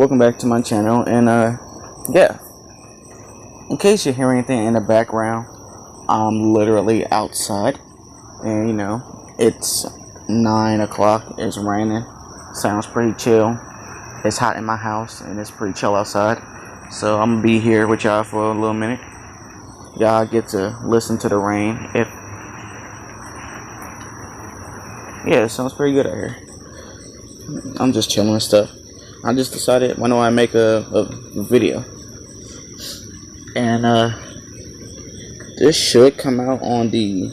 welcome back to my channel. And yeah, in case you hear anything in the background, I'm literally outside, and it's 9 o'clock. It's raining. Sounds pretty chill. It's hot in my house, and it's pretty chill outside. So I'm gonna be here with y'all for a little minute. Y'all get to listen to the rain. Yeah, it sounds pretty good out here. I'm just chilling and stuff. I just decided, why don't I make a video? And this should come out on the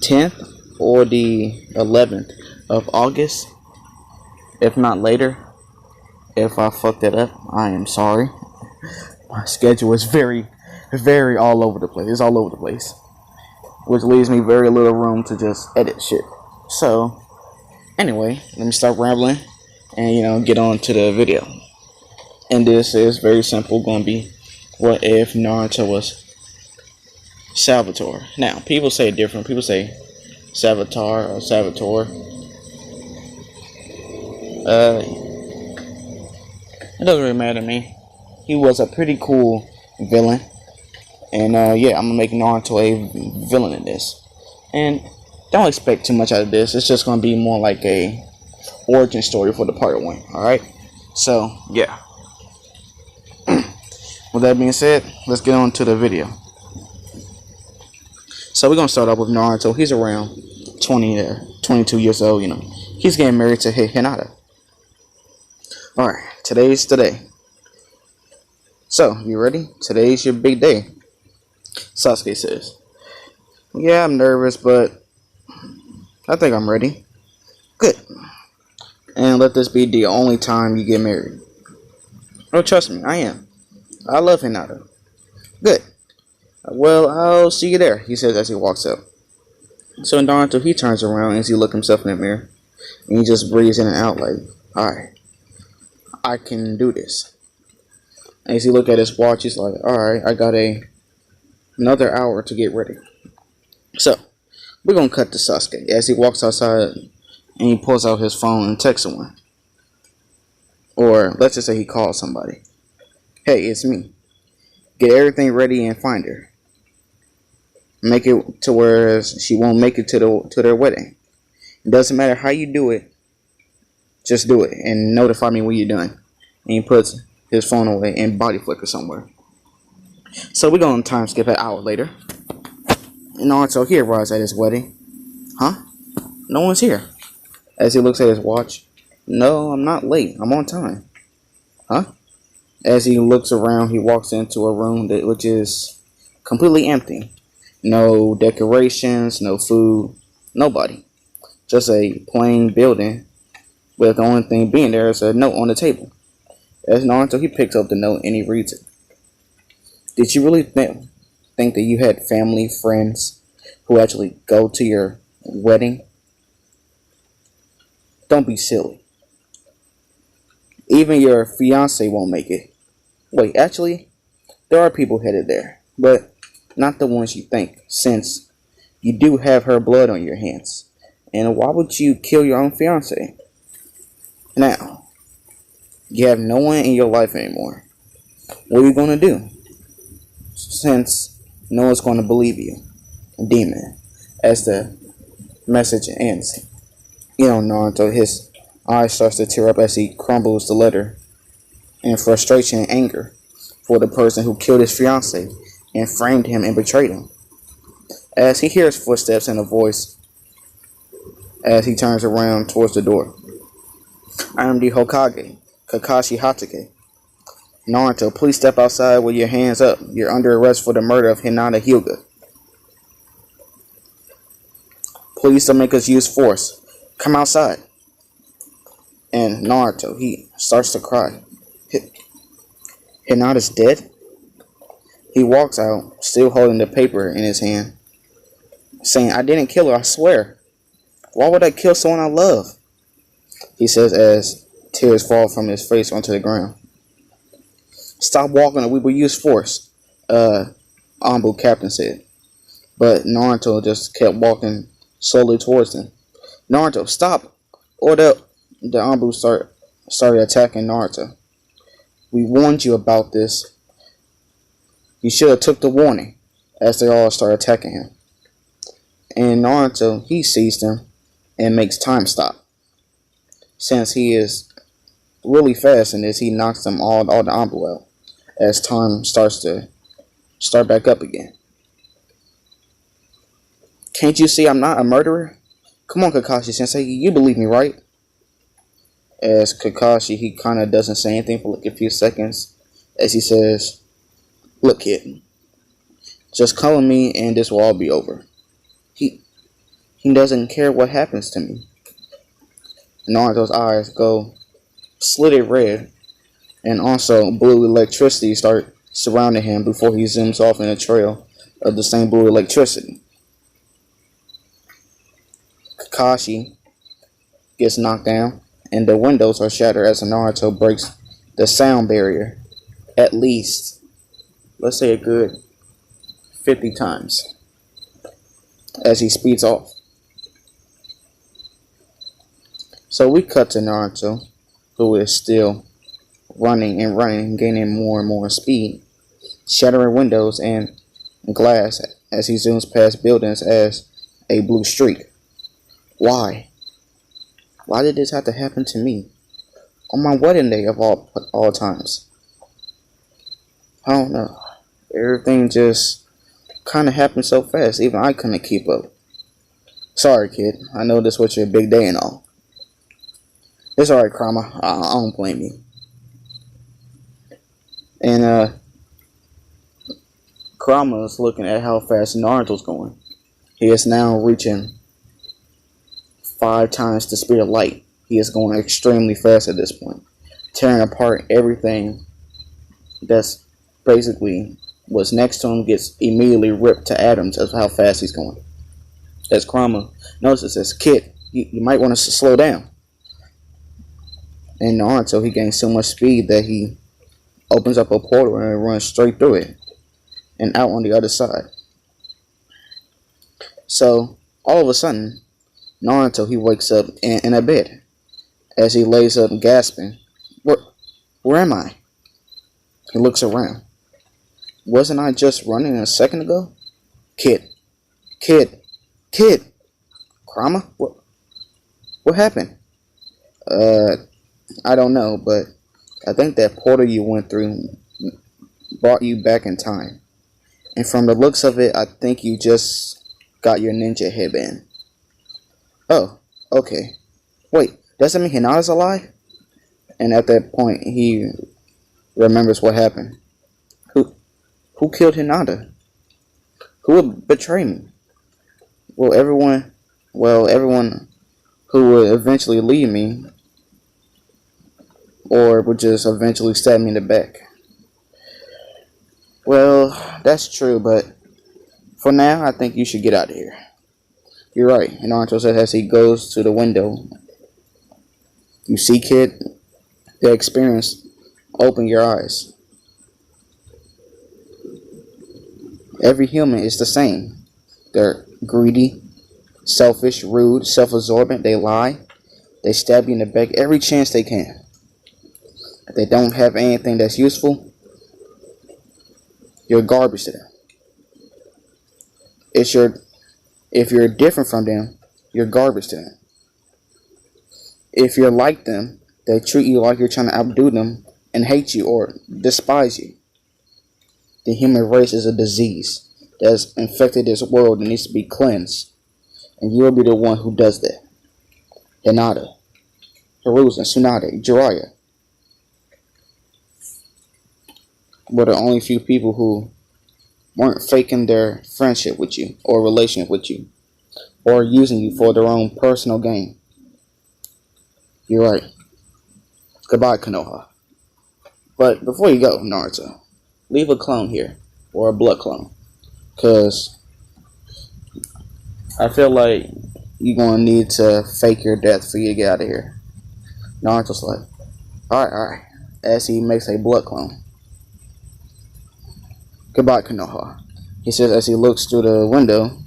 10th or the 11th of August, if not later. If I fucked it up, I am sorry. My schedule is very all over the place. It's all over the place, which leaves me very little room to just edit shit. So anyway, let me stop rambling and get on to the video. And this is very simple, gonna be, what if Naruto was Savitar? Now, people say it different. People say Savitar or Savitar. It doesn't really matter to me. He was a pretty cool villain. And yeah, I'm gonna make Naruto a villain in this. And don't expect too much out of this. It's just gonna be more like a origin story for the part 1. Alright? So yeah. With that being said, let's get on to the video. So we're gonna start off with Naruto. He's around 20 to 22 years old, He's getting married to Hinata. Alright, today's the day. So, you ready? Today's your big day. Sasuke says, yeah, I'm nervous, but I think I'm ready. Good. And let this be the only time you get married. Oh, trust me, I am. I love Hinata. Good. Well, I'll see you there, he says as he walks up. So Naruto, he turns around as he looks himself in the mirror. And he just breathes in and out like, alright, I can do this. And as he look at his watch, he's like, alright, I got another hour to get ready. So, we're going to cut to Sasuke as he walks outside and he pulls out his phone and texts someone. Or, let's just say he calls somebody. Hey, it's me. Get everything ready and find her. Make it to where she won't make it to their wedding. It doesn't matter how you do it. Just do it and notify me when you're done. And he puts his phone away and body flicker somewhere. So we're going to time skip an hour later. And Naruto here arrives at his wedding. Huh? No one's here. As he looks at his watch. No, I'm not late. I'm on time. Huh? As he looks around, he walks into a room which is completely empty. No decorations, no food, nobody. Just a plain building, with the only thing being there is a note on the table. As Naruto, he picks up the note and he reads it. Did you really think that you had family, friends, who actually go to your wedding? Don't be silly. Even your fiance won't make it. Wait, actually, there are people headed there, but not the ones you think, since you do have her blood on your hands. And why would you kill your own fiance? Now, you have no one in your life anymore. What are you going to do? Since no one's going to believe you. Demon. As the message ends. Naruto, his eyes starts to tear up as he crumbles the letter in frustration and anger for the person who killed his fiance and framed him and betrayed him. As he hears footsteps and a voice as he turns around towards the door. I am the Hokage, Kakashi Hatake. Naruto, please step outside with your hands up. You're under arrest for the murder of Hinata Hyuga. Please don't make us use force. Come outside. And Naruto, he starts to cry. Hinata's dead? He walks out, still holding the paper in his hand, saying, I didn't kill her, I swear. Why would I kill someone I love? He says as tears fall from his face onto the ground. Stop walking or we will use force, Anbu Captain said. But Naruto just kept walking slowly towards him. Naruto, stop! Or the Anbu started attacking Naruto. We warned you about this. You should have took the warning, as they all start attacking him. And Naruto, he sees them and makes time stop. Since he is really fast in this, he knocks them all the Anbu out as time starts to start back up again. Can't you see I'm not a murderer? Come on, Kakashi Sensei, you believe me, right? As Kakashi, he kind of doesn't say anything for like a few seconds, as he says, "Look, kid, just color me and this will all be over." He doesn't care what happens to me. Naruto's eyes go slitted red, and also blue electricity start surrounding him before he zooms off in a trail of the same blue electricity. Kakashi gets knocked down, and the windows are shattered as Naruto breaks the sound barrier at least, let's say a good 50 times as he speeds off. So we cut to Naruto, who is still running and running, gaining more and more speed, shattering windows and glass as he zooms past buildings as a blue streak. Why? Why did this have to happen to me? On my wedding day of all times? I don't know. Everything just kind of happened so fast, even I couldn't keep up. Sorry, kid. I know this was your big day and all. It's alright, Kurama. I don't blame you. And, Kurama is looking at how fast Naruto's going. He is now reaching 5 times the speed of light. He is going extremely fast at this point, tearing apart everything that's basically what's next to him gets immediately ripped to atoms as how fast he's going. As Kurama notices, says, "Kid, you might want to slow down." And Naruto, he gains so much speed that he opens up a portal and runs straight through it and out on the other side. So all of a sudden, Naruto, he wakes up in a bed as he lays up gasping. Where am I? He looks around. Wasn't I just running a second ago? Kid. Kurama? What happened? I don't know, but I think that portal you went through brought you back in time. And from the looks of it, I think you just got your ninja headband. Oh, okay. Wait, does that mean Hinata's alive? And at that point, he remembers what happened. Who killed Hinata? Who would betray me? Well, everyone who would eventually leave me, or would just eventually stab me in the back. Well, that's true, but for now, I think you should get out of here. You're right. And Naruto said as he goes to the window, "You see, kid, the experience, open your eyes. Every human is the same. They're greedy, selfish, rude, self-absorbent. They lie. They stab you in the back every chance they can. If they don't have anything that's useful, you're garbage to them. If you're different from them, you're garbage to them. If you're like them, they treat you like you're trying to outdo them and hate you or despise you. The human race is a disease that has infected this world and needs to be cleansed. And you'll be the one who does that. Hinata, Hiruzen, Tsunade, Jiraiya were the only few people who weren't faking their friendship with you or relationship with you or using you for their own personal gain. You're right. Goodbye, Konoha. But before you go, Naruto, leave a clone here, or a blood clone, because I feel like you're going to need to fake your death for you to get out of here. Naruto's like, alright, as he makes a blood clone. Goodbye, Konoha, he says as he looks through the window,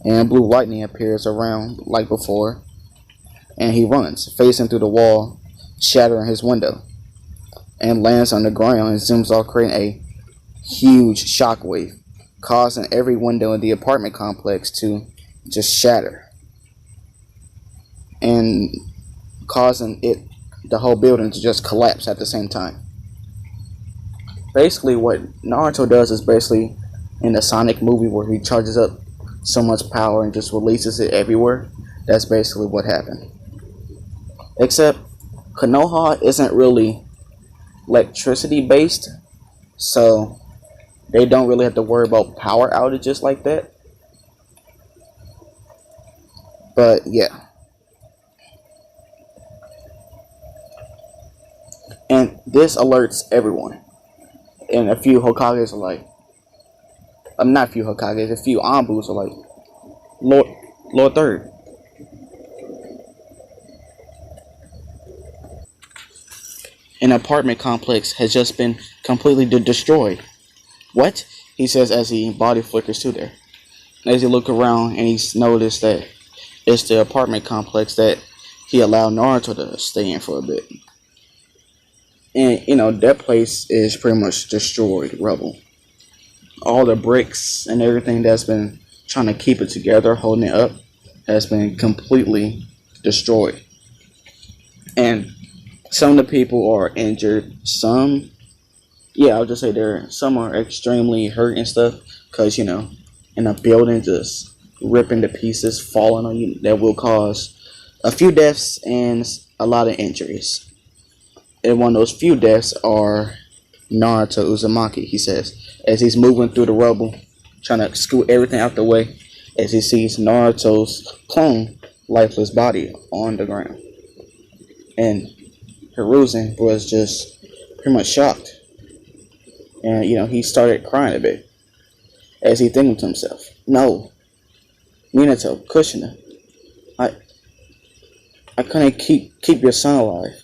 and blue lightning appears around like before, and he runs, facing through the wall, shattering his window, and lands on the ground and zooms off, creating a huge shockwave, causing every window in the apartment complex to just shatter, and causing the whole building to just collapse at the same time. Basically, what Naruto does is basically in the Sonic movie where he charges up so much power and just releases it everywhere. That's basically what happened. Except Konoha isn't really electricity based, so they don't really have to worry about power outages like that. But yeah. And this alerts everyone. And a few Hokages are like, not a few Hokages, a few Anbus are like, Lord Third. An apartment complex has just been completely destroyed. What? He says as he body flickers to there. As he look around and he's noticed that it's the apartment complex that he allowed Naruto to stay in for a bit. And, you know, that place is pretty much destroyed, rubble. All the bricks and everything that's been trying to keep it together, holding it up, has been completely destroyed. And some of the people are injured. Some, I'll just say some are extremely hurt and stuff. Because, you know, in a building just ripping to pieces, falling on you, that will cause a few deaths and a lot of injuries. And one of those few deaths are Naruto Uzumaki, he says, as he's moving through the rubble, trying to scoot everything out the way, as he sees Naruto's clone, lifeless body on the ground. And Hiruzen was just pretty much shocked. And, you know, he started crying a bit, as he thinking to himself, no, Minato, Kushina, I couldn't keep your son alive.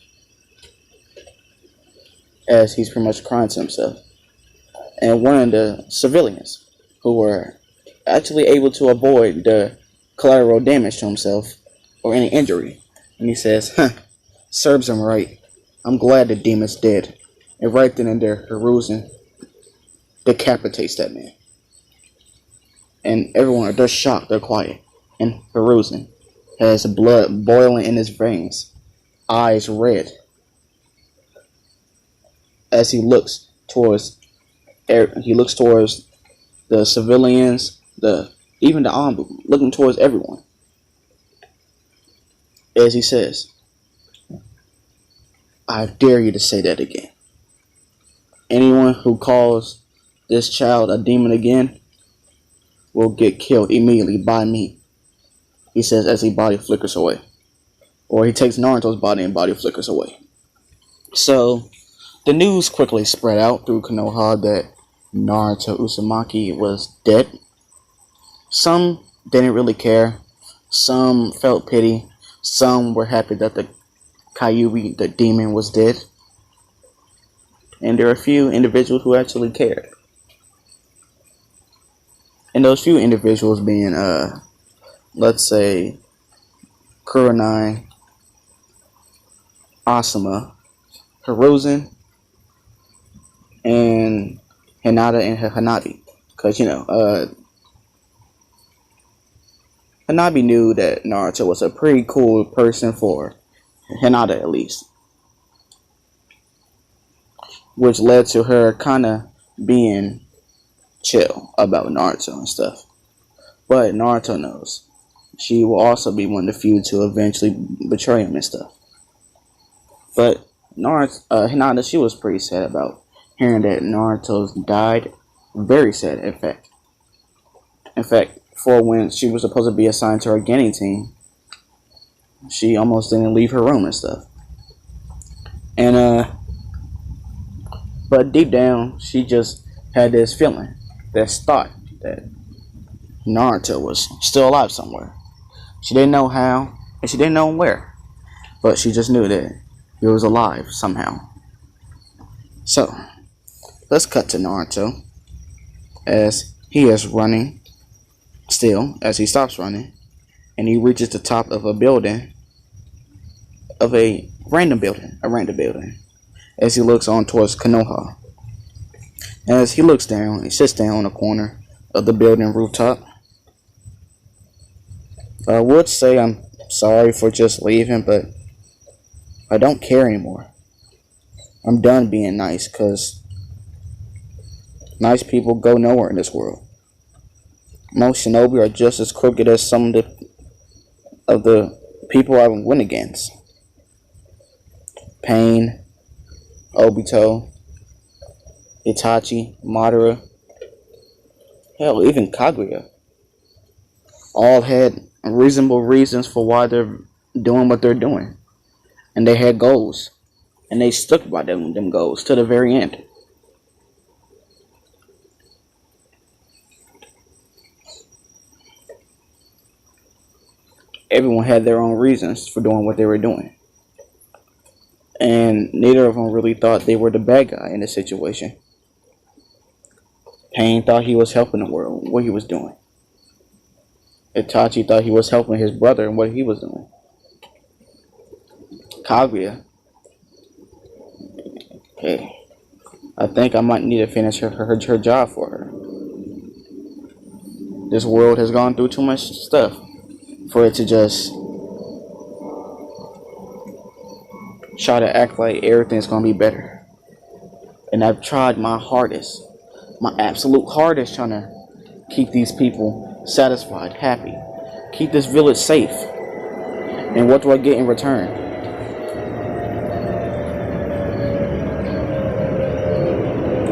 As he's pretty much crying to himself. And one of the civilians who were actually able to avoid the collateral damage to himself or any injury. And he says, serves him right. I'm glad the demon's dead. And right then and there, Hiruzen decapitates that man. And everyone, they're shocked, they're quiet. And Hiruzen has blood boiling in his veins, eyes red, as he looks towards the civilians, even the Anbu, looking towards everyone. As he says, I dare you to say that again. Anyone who calls this child a demon again will get killed immediately by me, he says as he body flickers away. Or he takes Naruto's body and body flickers away. So the news quickly spread out through Konoha that Naruto Uzumaki was dead. Some didn't really care. Some felt pity. Some were happy that the Kyuubi, the demon, was dead. And there are a few individuals who actually cared. And those few individuals being, let's say, Kurosai, Asuma, Hiruzen, and Hinata and Hanabi. Because, you know, Hanabi knew that Naruto was a pretty cool person for Hinata, at least. Which led to her kind of being chill about Naruto and stuff. But Naruto knows she will also be one of the few to eventually betray him and stuff. But Hinata, she was pretty sad about hearing that Naruto died. Very sad, in fact. In fact, for when she was supposed to be assigned to her Genin team, she almost didn't leave her room and stuff. And, but deep down, she just had this feeling, this thought that Naruto was still alive somewhere. She didn't know how, and she didn't know where. But she just knew that he was alive somehow. So, let's cut to Naruto as he is running still, as he stops running, and he reaches the top of a building of a random building, as he looks on towards Konoha. And as he looks down, he sits down on the corner of the building rooftop. I would say I'm sorry for just leaving, but I don't care anymore. I'm done being nice, because nice people go nowhere in this world. Most shinobi are just as crooked as some of the people I went against. Pain, Obito, Itachi, Madara, hell, even Kaguya. All had reasonable reasons for why they're doing what they're doing. And they had goals. And they stuck by them goals to the very end. Everyone had their own reasons for doing what they were doing. And neither of them really thought they were the bad guy in the situation. Pain thought he was helping the world, what he was doing. Itachi thought he was helping his brother and what he was doing. Kaguya, hey, I think I might need to finish her job for her. This world has gone through too much stuff for it to just try to act like everything's gonna be better. And I've tried my hardest, my absolute hardest, trying to keep these people satisfied, happy, keep this village safe. And what do I get in return?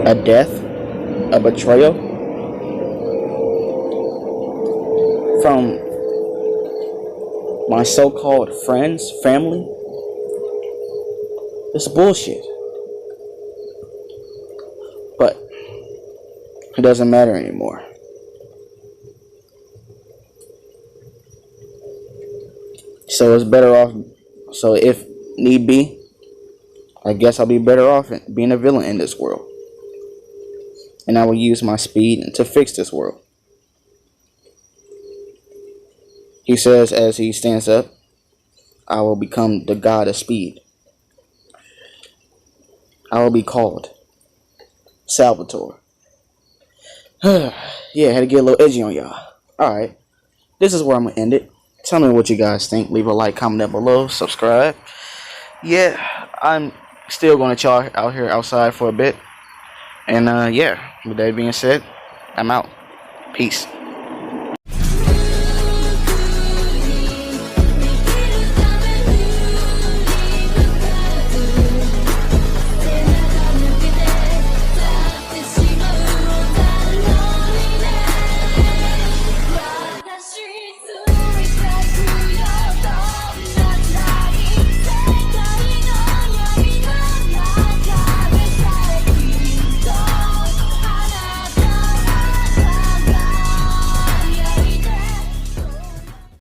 A death? A betrayal? From my so-called friends, family? It's bullshit. But it doesn't matter anymore. So it's better off. So if need be, I guess I'll be better off being a villain in this world. And I will use my speed to fix this world. He says as he stands up, I will become the god of speed. I will be called Salvatore. Yeah, I had to get a little edgy on y'all. Alright, this is where I'm going to end it. Tell me what you guys think. Leave a like, comment down below, subscribe. Yeah, I'm still going to chill out here outside for a bit. And yeah, with that being said, I'm out. Peace.